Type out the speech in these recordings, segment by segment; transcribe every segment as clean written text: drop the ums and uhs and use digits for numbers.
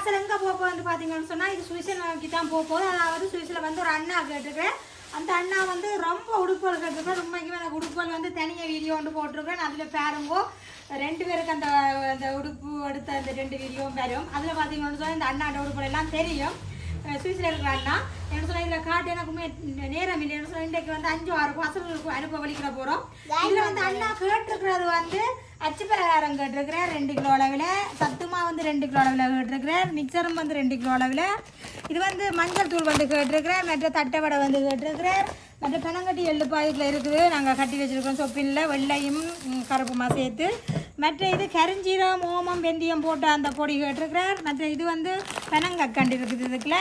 வாசல் எங்கே போக போகுதுன்னு பார்த்தீங்கன்னு சொன்னால் இது சுவிஸில் நோக்கி தான் போக போகுது. அதாவது சுவிஸில் வந்து ஒரு அண்ணா கேட்டுருக்கேன். அந்த அண்ணா வந்து ரொம்ப உடுப்புகள் கேட்டிருக்கேன். உண்மைக்குமே எனக்கு உடுப்புகள் வந்து தனியாக வீடியோ ஒன்று போட்டிருக்கேன். அதில் பாருங்கோ 2 பேருக்கு அந்த உடுப்பு எடுத்த அந்த 2 வீடியோவும் வரும். அதில் பார்த்தீங்கன்னு சொன்னால் இந்த அண்ணாண்ட உடுப்புகள் எல்லாம் தெரியும். சுவிஸில் இருக்கிற அண்ணா என்ன சொன்னால் இதில் காட்டு எனக்குமே நேரம் இல்லைன்னு சொன்னால் இன்றைக்கு வந்து 5-6 பசங்களுக்கு அனுப்ப வலிக்கிற போகிறோம். இதில் வந்து அண்ணா கேட்டிருக்கிறது வந்து அச்சு பலகாரம் கேட்டிருக்கிறேன் 2 கிலோ அளவில், சத்துமா வந்து 2 கிலோ அளவில் கேட்டிருக்கிறேன், மிக்சரும் வந்து 2 கிலோ அளவில், இது வந்து மஞ்சள் தூள் வந்து கேட்டிருக்கிறேன், மற்ற தட்டை வடை வந்து கேட்டிருக்கிறேன், மற்ற பனங்கட்டி எள்ளு பாக்கெட்டில் இருக்குது நாங்கள் கட்டி வச்சுருக்கோம் சொப்பினில் வெள்ளையும் கருப்புமா சேர்த்து, மற்ற இது கரிஞ்சீரம் ஓமம் வெந்தயம் போட்டு அந்த பொடி கேட்டிருக்கிறேன், மற்ற இது வந்து பனங்கற்கண்டு இருக்குது இதுக்குள்ள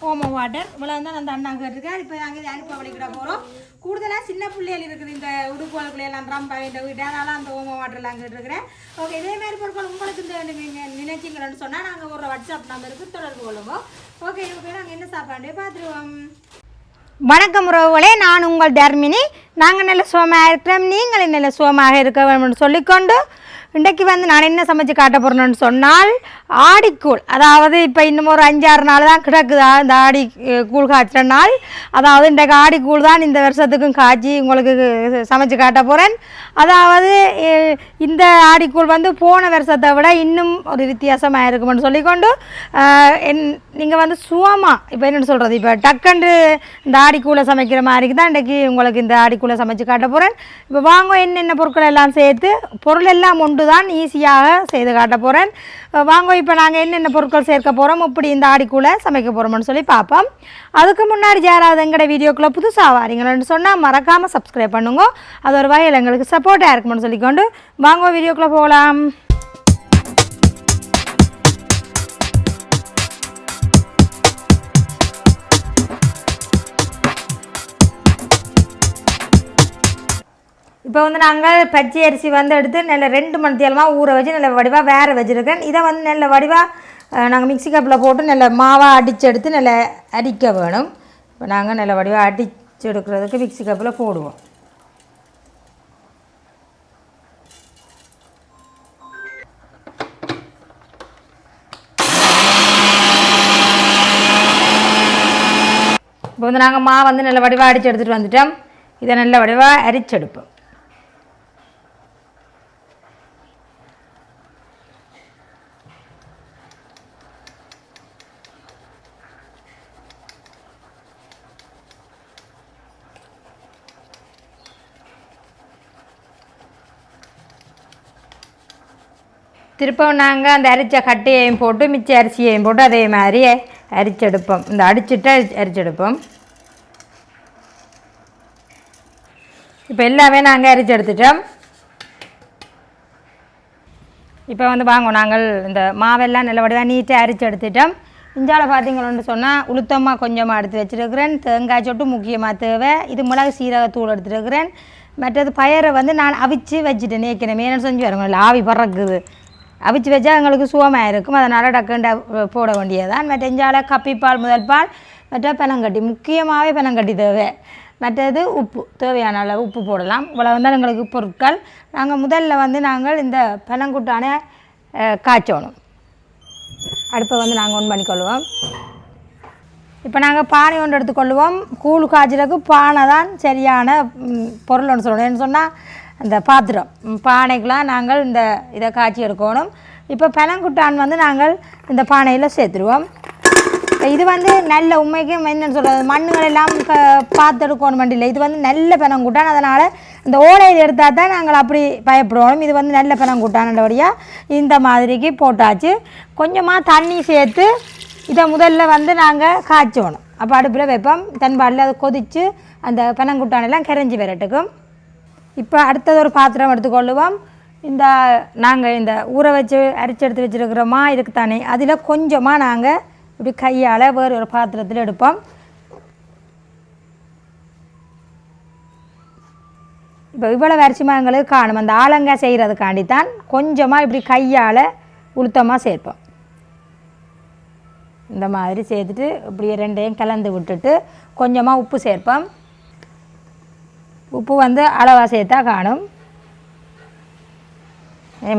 ஓமம் வாட்டர் இவ்வளோ தான் அந்த அண்ணா கேட்டிருக்கேன். இப்போ நாங்கள் இதை அனுப்ப வலிக்கிற போகிறோம். கூடுதலாக சின்ன பிள்ளைகள் இருக்குது இந்த உடுப்புகளுக்குள்ளையெல்லாம் ரம்பா இந்த வீட்டு அதனால அந்த ஓமம் வாட்டர்லாம் கேட்டிருக்கிறேன். ஓகே இதேமாதிரி பொருட்கள் உங்களுக்கு இந்த நீங்கள் நினைச்சிங்கன்னு சொன்னால் நாங்கள் ஒரு வாட்ஸ்அப் நம்பருக்கு தொடர்பு கொள்ளுவோம். ஓகே இப்போ நாங்கள் என்ன சாப்பாடு பார்த்துருவோம். வணக்கம் உறவுகளே, நான் உங்கள் தர்மினி. நாங்கள் நல்ல சுகமாக இருக்கிறோம், நீங்கள் நல்ல சுகமாக இருக்க வேணும்னு சொல்லிக்கொண்டு இன்றைக்கு வந்து நான் என்ன சமைச்சு காட்ட போகிறேன்னு சொன்னால் ஆடிக்கூழ். அதாவது இப்போ இன்னும் ஒரு 5-6 நாள் தான் கிடக்குதா இந்த ஆடி கூழ் காய்ச்சிற நாள். அதாவது இன்றைக்கு ஆடிக்கூழ் தான் இந்த வருஷத்துக்கும் காய்ச்சி உங்களுக்கு சமைச்சு காட்ட போகிறேன். அதாவது இந்த ஆடிக்கூழ் வந்து போன வருஷத்தை விட இன்னும் ஒரு வித்தியாசமாக இருக்குமென்னு சொல்லிக்கொண்டு நீங்கள் வந்து சுகமாக இப்போ என்னென்னு சொல்கிறது இப்போ டக்குண்டு இந்த ஆடிக்கூழை சமைக்கிற மாதிரிக்கு தான் இன்றைக்கி உங்களுக்கு இந்த ஆடிக்கூழை சமைச்சு காட்ட போகிறேன். இப்போ வாங்க என்னென்ன பொருட்கள் எல்லாம் சேர்த்து பொருள் எல்லாம் ஒன்று தான் ஈஸியாக செய்து காட்ட போகிறேன். வாங்க இப்போ நாங்கள் என்னென்ன பொருட்கள் சேர்க்க போகிறோம் இப்படி இந்த ஆடிக்கூழை சமைக்க போகிறோம்னு சொல்லி பார்ப்போம். அதுக்கு முன்னாடி யாராவது எங்களோட வீடியோக்குள்ளே புதுசாக வாரீங்கன்னு சொன்னால் மறக்காமல் சப்ஸ்கிரைப் பண்ணுங்க. அது ஒரு வகையில் எங்களுக்கு சப்போர்ட்டாக இருக்குமென்னு சொல்லிக்கொண்டு வாங்க வீடியோக்குள்ளே போகலாம். இப்போ வந்து நாங்கள் பச்சை அரிசி வந்து எடுத்து நல்ல 2 மணி நேரமாக ஊற வச்சு நல்ல வடிவாக வேறு வச்சுருக்கேன். இதை வந்து நல்ல வடிவாக நாங்கள் மிக்சி கப்பில் போட்டு நல்ல மாவாக அடித்து எடுத்து நல்ல அடிக்க வேணும். இப்போ நாங்கள் நல்ல வடிவாக அடித்து எடுக்கிறதுக்கு மிக்சி கப்பில் போடுவோம். இப்போ வந்து நாங்கள் மாவு வந்து நல்ல வடிவாக அடித்து எடுத்துகிட்டு வந்துட்டோம். இதை நல்ல வடிவாக அரிச்செடுப்போம். திருப்பம் நாங்கள் அந்த அரிச்ச கட்டையையும் போட்டு மிச்ச அரிசியையும் போட்டு அதே மாதிரி அரிச்செடுப்போம். இந்த அடிச்சுட்டு அரிச்செடுப்போம். இப்போ எல்லாமே நாங்கள் அரிச்சு எடுத்துட்டோம். இப்போ வந்து வாங்க நாங்கள் இந்த மாவெல்லாம் நல்ல வடிவாக நீட்டாக அரிச்சு எடுத்துட்டோம். இஞ்சால பார்த்தீங்களோன்னு சொன்னால் உளுத்தமாக கொஞ்சமாக எடுத்து வச்சுருக்கிறேன். தேங்காய் சொட்டு முக்கியமாக தேவை. இது மிளகு சீரகத்தூள் எடுத்துருக்கிறேன். மற்றது பயரை வந்து நான் அவிச்சு வச்சுட்டேன். ஏற்கனவே என்ன செஞ்சு வரணும் ஆவி பறக்குது. அவிச்சு வச்சா எங்களுக்கு சுகமாக இருக்கும். அதனால் டக்குண்ட போட வேண்டியதான். மற்ற இஞ்சால கப்பிப்பால் முதல் பால் மற்ற பனங்கட்டி முக்கியமாகவே பனங்கட்டி தேவை. மற்றது உப்பு தேவையான அளவு உப்பு போடலாம். இவ்வளோ வந்தால் எங்களுக்கு பொருட்கள். நாங்கள் முதல்ல வந்து நாங்கள் இந்த பனங்குட்டான காய்ச்சணும். அடுப்பை வந்து நாங்கள் ஒன் பண்ணிக்கொள்வோம். இப்போ நாங்கள் பானை ஒன்று எடுத்துக்கொள்வோம். கூழ் காய்ச்சலுக்கு பானை தான் சரியான பொருள் ஒன்று சொல்லணும். என்ன சொன்னால் அந்த பாத்திரம் பானைக்கெலாம் நாங்கள் இந்த இதை காய்ச்சி எடுக்கணும். இப்போ பனங்குட்டான் வந்து நாங்கள் இந்த பானையில் சேர்த்துருவோம். இது வந்து நல்ல உண்மைக்கும் என்னென்னு சொல்கிறது மண்ணுகள் எல்லாம் பார்த்து எடுக்கணும் வண்டியில். இது வந்து நல்ல பனங்குட்டான். அதனால் இந்த ஓலையில் எடுத்தால் தான் நாங்கள் அப்படி பயப்படுவோம். இது வந்து நல்ல பனங்குட்டானபடியாக இந்த மாதிரிக்கு போட்டாச்சு. கொஞ்சமாக தண்ணி சேர்த்து இதை முதல்ல வந்து நாங்கள் காய்ச்சணும். அப்போ அடுப்பில் வைப்போம். தன்பாடில் அதை கொதித்து அந்த பனங்குட்டானெல்லாம் கரைஞ்சி வரட்டுக்கும். இப்போ அடுத்தது ஒரு பாத்திரம் எடுத்துக்கொள்ளுவோம். இந்த நாங்கள் இந்த ஊற வச்சு அரிச்சு எடுத்து வச்சுருக்கிறோமா இதுக்கு தானே அதில் கொஞ்சமாக நாங்கள் இப்படி கையால் வேறு ஒரு பாத்திரத்தில் எடுப்போம். இப்போ இவ்வளோ அரிசிமா எங்களுக்கு காணும். அந்த ஆலங்காய் செய்கிறதுக்காண்டித்தான் கொஞ்சமாக இப்படி கையால் உளுத்தமாக சேர்ப்போம். இந்த மாதிரி சேர்த்துட்டு இப்படி ரெண்டையும் கலந்து விட்டுட்டு கொஞ்சமாக உப்பு சேர்ப்போம். உப்பு வந்து அளவாக சேர்த்தா காணும்.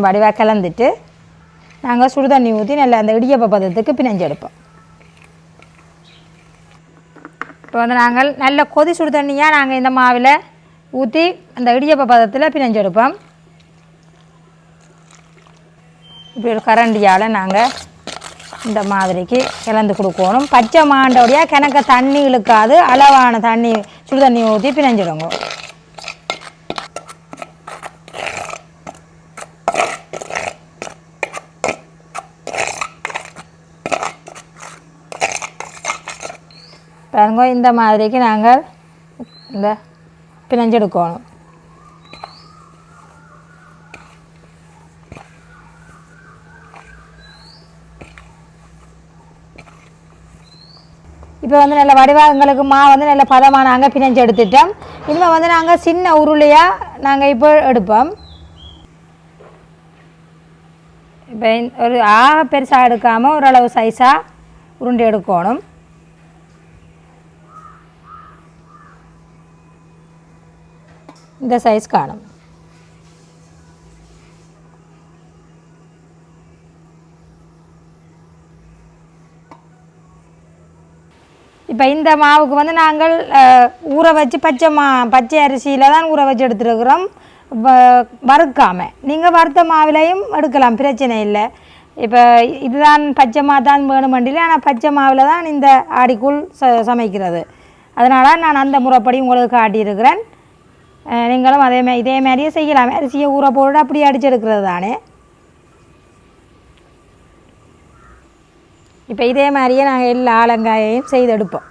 வடிவாக கலந்துட்டு நாங்கள் சுடு தண்ணி ஊற்றி நல்லா அந்த இடியப்ப பதத்துக்கு பிணைஞ்சு எடுப்போம். இப்போ வந்து நாங்கள் நல்ல கொதி சுடு தண்ணியாக நாங்கள் இந்த மாவில் ஊற்றி அந்த இடியப்ப பதத்தில் பிணைஞ்சு எடுப்போம். இப்படி ஒரு கரண்டியால் நாங்கள் இந்த மாதிரிக்கு கிளந்து கொடுக்கணும். பச்சை மாண்டோடைய கிணக்க தண்ணி இழுக்காது, அளவான தண்ணி சுடு தண்ணி ஊற்றி பிணைஞ்சிடுங்க. பாருங்க இந்த மாதிரிக்கு நாங்கள் இந்த பிணைஞ்செடுக்கணும். இப்போ வந்து நல்ல வடிவாங்களுக்கு வந்து நல்ல பதமாக நாங்கள் பிணைஞ்சு எடுத்துட்டோம். இனிமேல் வந்து நாங்கள் சின்ன உருளையாக நாங்கள் இப்போ எடுப்போம். இப்போ ஒரு பெருசாக எடுக்காமல் ஓரளவு சைஸாக உருண்டை எடுக்கணும். இந்த சைஸ் காணும். இப்போ இந்த மாவுக்கு வந்து நாங்கள் ஊற வச்சு பச்சை அரிசியில் தான் ஊற வச்சு எடுத்துருக்குறோம், வறுக்காமல். நீங்கள் வறுத்த மாவிலையும் எடுக்கலாம், பிரச்சனை இல்லை. இப்போ இதுதான் பச்சை மாவு தான் வேணுமெண்டில்லை, ஆனால் பச்சை மாவில் தான் இந்த ஆடிக்குள் சமைக்கிறது. அதனால் நான் அந்த முறைப்படி உங்களுக்கு காட்டியிருக்கிறேன். நீங்களும் இதே மாதிரியே செய்யலாம். அரிசியை ஊற போட்டு அப்படியே அடிச்செடுக்கிறது தானே. இப்போ இதே மாதிரியே நாங்கள் எல்லா ஆலங்காயையும் செய்து எடுப்போம்.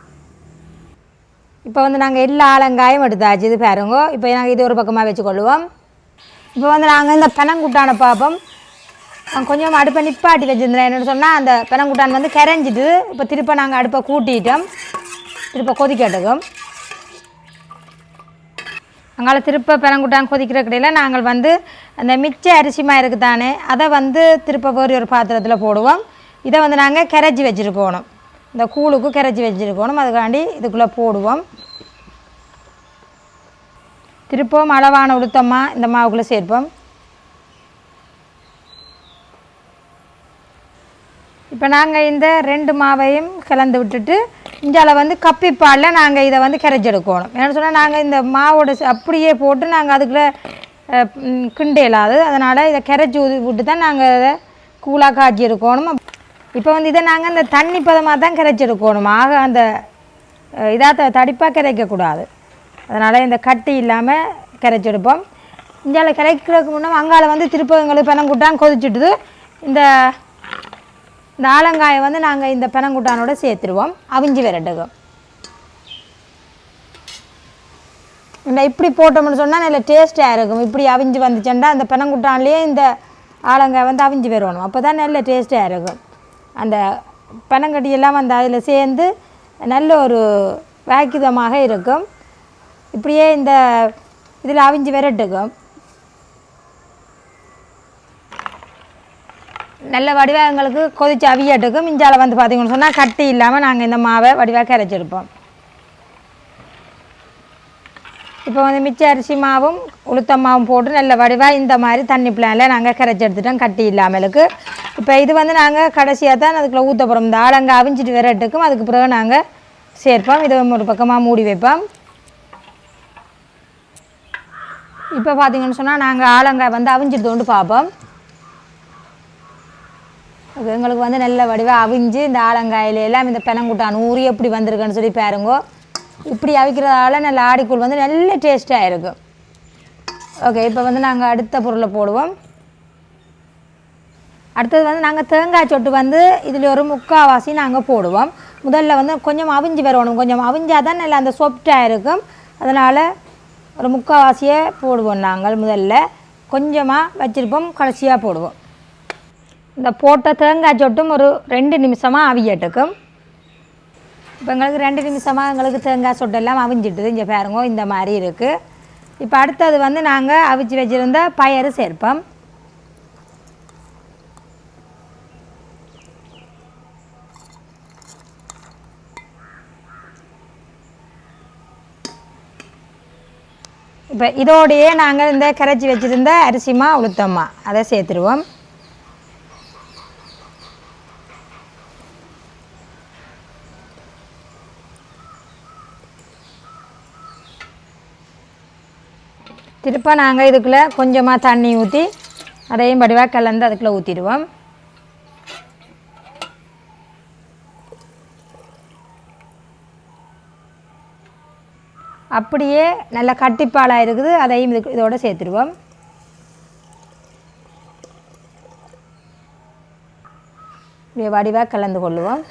இப்போ வந்து நாங்கள் எல்லா ஆலங்காயும் எடுத்தாச்சு. இது பாருங்க. இப்போ நாங்கள் இது ஒரு பக்கமாக வச்சுக்கொள்ளுவோம். இப்போ வந்து நாங்கள் இந்த பெனங்குட்டானை பார்ப்போம். கொஞ்சம் அடுப்பை நிப்பாட்டி வச்சுருந்தேன். என்னென்னு சொன்னால் அந்த பெனங்குட்டான் வந்து கரைஞ்சிட்டு இப்போ திருப்ப நாங்கள் அடுப்பை கூட்டிட்டோம். திருப்ப கொதிக்கட்டுக்கும். அங்கால திருப்ப பெனங்குட்டான் கொதிக்கிற கடையில் நாங்கள் வந்து அந்த மிச்ச அரிசிமா இருக்குது தானே, அதை வந்து திருப்ப வேறு ஒரு பாத்திரத்தில் போடுவோம். இதை வந்து நாங்கள் கரைச்சி வச்சுருக்கணும். இந்த கூழுக்கு கரைச்சி வச்சுருக்கணும். அதுக்காண்டி இதுக்குள்ளே போடுவோம். திருப்பவும் அளவான உளுத்தமாக இந்த மாவுக்குள்ளே சேர்ப்போம். இப்போ நாங்கள் இந்த 2 மாவையும் கலந்து விட்டுட்டு இஞ்சால வந்து கப்பிப்பாலில் நாங்கள் இதை வந்து கரைச்சி எடுக்கணும். ஏன்னு சொன்னால் நாங்கள் இந்த மாவோட அப்படியே போட்டு நாங்கள் அதுக்குள்ளே கிண்டேலாது. அதனால் இதை கரைச்சி விட்டு தான் நாங்கள் இதை கூழாக காய்ச்சி எடுக்கணும். இப்போ வந்து இதை நாங்கள் அந்த தண்ணி பதமாக தான் கரைச்சி எடுக்கணும். ஆக அந்த இதாக தடிப்பாக கரைக்கக்கூடாது. அதனால் இந்த கட்டி இல்லாமல் கரைச்சி எடுப்போம். இஞ்சால கரைக்கிறதுக்கு முன்னே அங்கால வந்து திருப்ப எங்களுக்கு பெனங்குட்டான் கொதிச்சுட்டுது. இந்த ஆலங்காயை வந்து நாங்கள் இந்த பெனங்குட்டானோட சேர்த்துருவோம். அவிஞ்சி விரட்டுக்கும். இந்த இப்படி போட்டோம்னு சொன்னால் நல்ல டேஸ்ட்டாக இருக்கும். இப்படி அவிஞ்சி வந்துச்சுன்னா அந்த பெனங்குட்டான்லேயே இந்த ஆலங்காய் வந்து அவிஞ்சி வரணும். அப்போ தான் நல்ல டேஸ்ட்டாக இருக்கும். அந்த பெனங்கட்டியெல்லாம் வந்து அதில் சேர்ந்து நல்ல ஒரு வாக்கிதமாக இருக்கும். இப்படியே இந்த இதில் அவிஞ்சி விரட்டுக்கும். நல்ல வடிவாக எங்களுக்கு கொதிச்சு அவியட்டுக்கும். மிஞ்சால வந்து பார்த்திங்கன்னு சொன்னால் கட்டி இல்லாமல் நாங்கள் இந்த மாவை வடிவாக கரைச்செடுப்போம். இப்போ வந்து மிச்ச அரிசி மாவும் உளுத்தம் மாவும் போட்டு நல்ல வடிவாக இந்த மாதிரி தண்ணி பிளானில் நாங்கள் கரைச்சி எடுத்துட்டோம், கட்டி இல்லாமலுக்கு. இப்போ இது வந்து நாங்கள் கடைசியாக தான் அதுக்குள்ளே ஊற்ற போகிறோம். இந்த ஆலங்காய் அவிஞ்சிட்டு விரட்டுக்கும். அதுக்கு பிறகு நாங்கள் சேர்ப்போம். இதை ஒரு பக்கமாக மூடி வைப்போம். இப்போ பார்த்திங்கன்னு சொன்னால் நாங்கள் ஆலங்காய் வந்து அவிஞ்சிட்டு கொண்டு பார்ப்போம். எங்களுக்கு வந்து நல்ல வடிவாக அவிஞ்சு இந்த ஆலங்காயில எல்லாம் இந்த பெனங்குட்டான் ஊறி எப்படி வந்திருக்குன்னு சொல்லி பாருங்கோ. இப்படி அவிக்கிறதால நல்ல ஆடிக்கூழ் வந்து நல்ல டேஸ்ட்டாக இருக்கும். ஓகே, இப்போ வந்து நாங்கள் அடுத்த பொருளை போடுவோம். அடுத்தது வந்து நாங்கள் தேங்காய் சொட்டு வந்து இதில் ஒரு 3/4 நாங்கள் போடுவோம். முதல்ல வந்து கொஞ்சம் அவிஞ்சு வரணும். கொஞ்சம் அவிஞ்சால் தான் நல்லா அந்த சாஃப்டாக இருக்கும். அதனால் ஒரு 3/4 போடுவோம். நாங்கள் முதல்ல கொஞ்சமாக வச்சுருப்போம், கடைசியாக போடுவோம். இந்த போட்ட தேங்காய் சொட்டும் ஒரு 2 நிமிஷமாக அவியட்டுக்கும். இப்போ எங்களுக்கு 2 நிமிஷமாக எங்களுக்கு தேங்காய் சொட்டெல்லாம் அவிஞ்சிட்டுது. இங்கே பாருங்க இந்த மாதிரி இருக்குது. இப்போ அடுத்தது வந்து நாங்கள் அவிச்சு வச்சுருந்த பயறு சேர்ப்போம். இப்போ இதோடையே நாங்கள் இந்த கரைச்சி வச்சுருந்த அரிசிமா உளுத்தம்மா அதை சேர்த்துருவோம். திருப்ப நாங்கள் இதுக்குள்ளே கொஞ்சமாக தண்ணி ஊற்றி அதையும் வடிவாக கலந்து அதுக்குள்ளே ஊற்றிடுவோம். அப்படியே நல்லா கட்டிப்பாலாக இருக்குது, அதையும் இதோட சேர்த்துடுவோம். இப்படியே வடிவாக கலந்து கொள்ளுவோம்.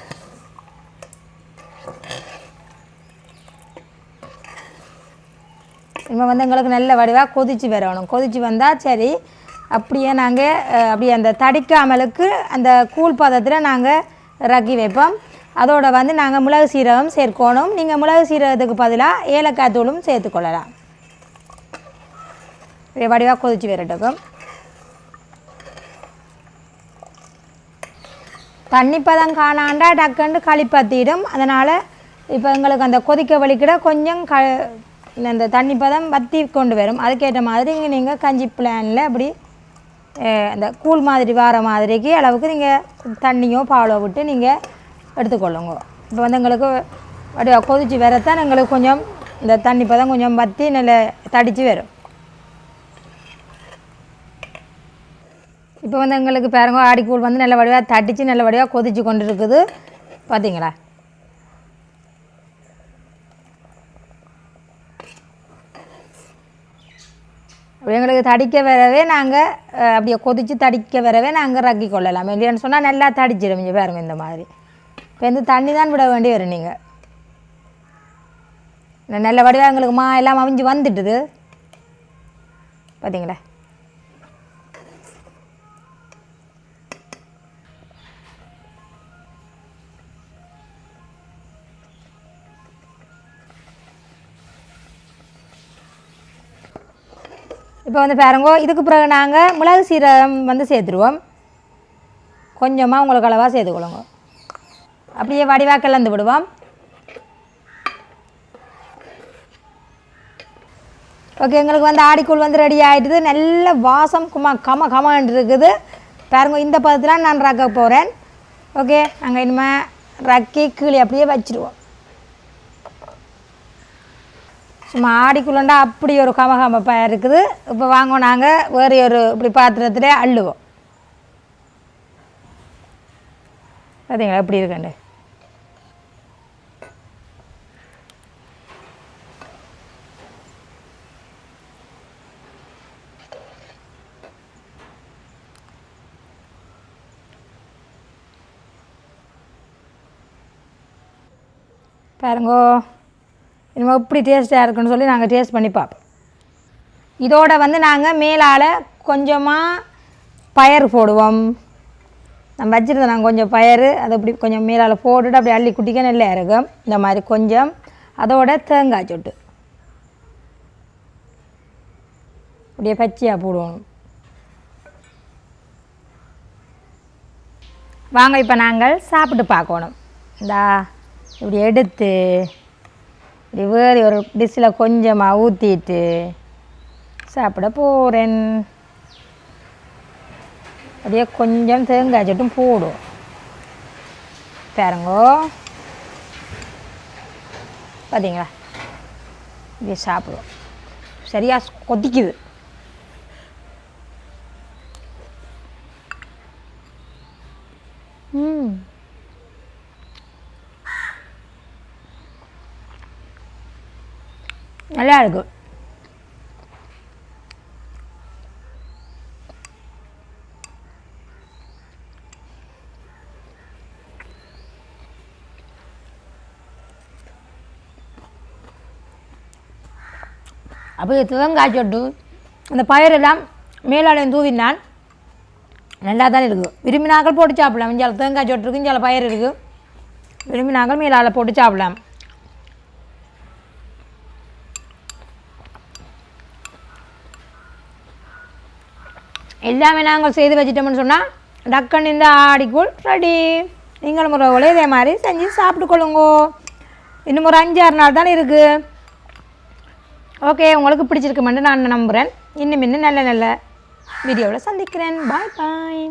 இனிமேல் வந்து எங்களுக்கு நல்ல வடிவாக கொதித்து வரணும். கொதித்து வந்தால் சரி. அப்படியே நாங்கள் அப்படியே அந்த தடிக்காமலுக்கு அந்த கூழ் பதத்தில் நாங்கள் ரக்கி வைப்போம். அதோடு வந்து நாங்கள் மிளகு சீரகம் சேர்க்கணும். நீங்கள் மிளகு சீரகத்துக்கு பதிலாக ஏலக்காய் தூளும் சேர்த்துக்கொள்ளலாம். வடிவாக கொதித்து வரட்டும். தண்ணி பதம் காணாண்டா டக்குண்டு களி பற்றிடும். அதனால் இப்போ எங்களுக்கு அந்த கொதிக்க வலிக்கிட கொஞ்சம் அந்த தண்ணி பதம் வற்றி கொண்டு வரும். அதுக்கேற்ற மாதிரி இங்கே நீங்கள் கஞ்சி பிளானில் அப்படி அந்த கூழ் மாதிரி வார மாதிரிக்கு அளவுக்கு நீங்கள் தண்ணியோ பாலோ விட்டு நீங்கள் எடுத்துக்கொள்ளுங்க. இப்போ வந்து எங்களுக்கு அப்படியே கொதித்து வரத்தான் எங்களுக்கு கொஞ்சம் இந்த தண்ணி பதம் கொஞ்சம் வற்றி நல்ல தடித்து வரும். இப்போ வந்து எங்களுக்கு பாருங்க ஆடிக்கூழ் வந்து நல்ல வடிவாக தடித்து நல்ல வடிவாக கொதித்து கொண்டு இருக்குது. பார்த்தீங்களா? அப்படி எங்களுக்கு தடிக்க வரவே நாங்கள் அப்படியே கொதித்து தடிக்க வரவே நாங்கள் ரக்கி கொள்ளலாம். இல்லைன்னு சொன்னால் நல்லா தடிச்சிடும். இங்கே பாருங்க இந்த மாதிரி. இப்போ இந்த தண்ணி தான் விட வேண்டி வரும். நீங்கள் நல்ல வடிவாக எங்களுக்கு எல்லாம் அவிஞ்சு வந்துட்டுது. பார்த்தீங்களா? இப்போ வந்து பாருங்கோ, இதுக்கு பிறகு நாங்கள் மிளகு சீரகம் வந்து சேர்த்துருவோம். கொஞ்சமாக உங்களுக்கு அளவாக சேர்த்துக்கொள்ளுங்க. அப்படியே வடிவாக கலந்து விடுவோம். ஓகே, எங்களுக்கு வந்து ஆடிக்கூழ் வந்து ரெடி ஆகிடுது. நல்ல வாசம் கமன்னு இருக்குது. பாருங்க, இந்த பதத்தில் நான் ரக்க போகிறேன். ஓகே, நாங்கள் இனிமேல் ரக்கி கீழே அப்படியே வச்சுருவோம். சும்மா ஆடிக்குள்ளண்டா அப்படி ஒரு கமகமப்பாக இருக்குது. இப்போ வாங்க நாங்கள் வேறு ஒரு இப்படி பாத்திரத்தில் அள்ளுவோம். பார்த்தீங்களா எப்படி இருக்குண்டு? பாருங்கோ, இனிமேல் இப்படி டேஸ்ட்டாக இருக்குன்னு சொல்லி நாங்கள் டேஸ்ட் பண்ணி பார்ப்போம். இதோட வந்து நாங்கள் மேலால் கொஞ்சமாக பயறு போடுவோம். நம்ம வச்சுருந்தோம் நாங்கள் கொஞ்சம் பயறு, அதை இப்படி கொஞ்சம் மேலால் போட்டுட்டு அப்படி அள்ளி குட்டிக்க நல்லா இருக்கும். இந்த மாதிரி கொஞ்சம் அதோட தேங்காய் சொட்டு அப்படியே பச்சையாக போடுவோம். வாங்க இப்போ நாங்கள் சாப்பிட்டு பார்க்கணும். இந்தா இப்படி எடுத்து இப்படி வேறு ஒரு டிஷ்ஷில் கொஞ்சமாக ஊற்றிட்டு சாப்பிட போகிறேன். அப்படியே கொஞ்சம் தேங்காய் சட்டும் போடும். பாருங்கோ, பார்த்தீங்களா? இப்படியே சாப்பிடுவோம். சரியாக கொதிக்குது. நல்லா இருக்கும். அப்படியே தேங்காய் சொட்டு அந்த பயிரெல்லாம் மேலாடையும் தூவினான் நல்லா தான் இருக்குது. விரும்பினாக்கள் போட்டு சாப்பிடலாம். இஞ்சால தேங்காய் சொட்டு இருக்குது, இஞ்சால பயிர் இருக்குது. விரும்பினாக்கள் மேலால் போட்டு சாப்பிடலாம். எல்லாமே நாங்கள் செய்து வச்சிட்டோம்னு சொன்னால் டக்குன்னு இந்த ஆடிக்கூழ் ரெடி. நீங்களும் முறைகளே இதே மாதிரி செஞ்சு சாப்பிட்டு கொள்ளுங்கோ. இன்னும் ஒரு 5-6 நாள் தான் இருக்குது. ஓகே, உங்களுக்கு பிடிச்சிருக்குமென்று நான் நம்புகிறேன். இன்னும் நல்ல நல்ல வீடியோவில் சந்திக்கிறேன். பாய் பாய்.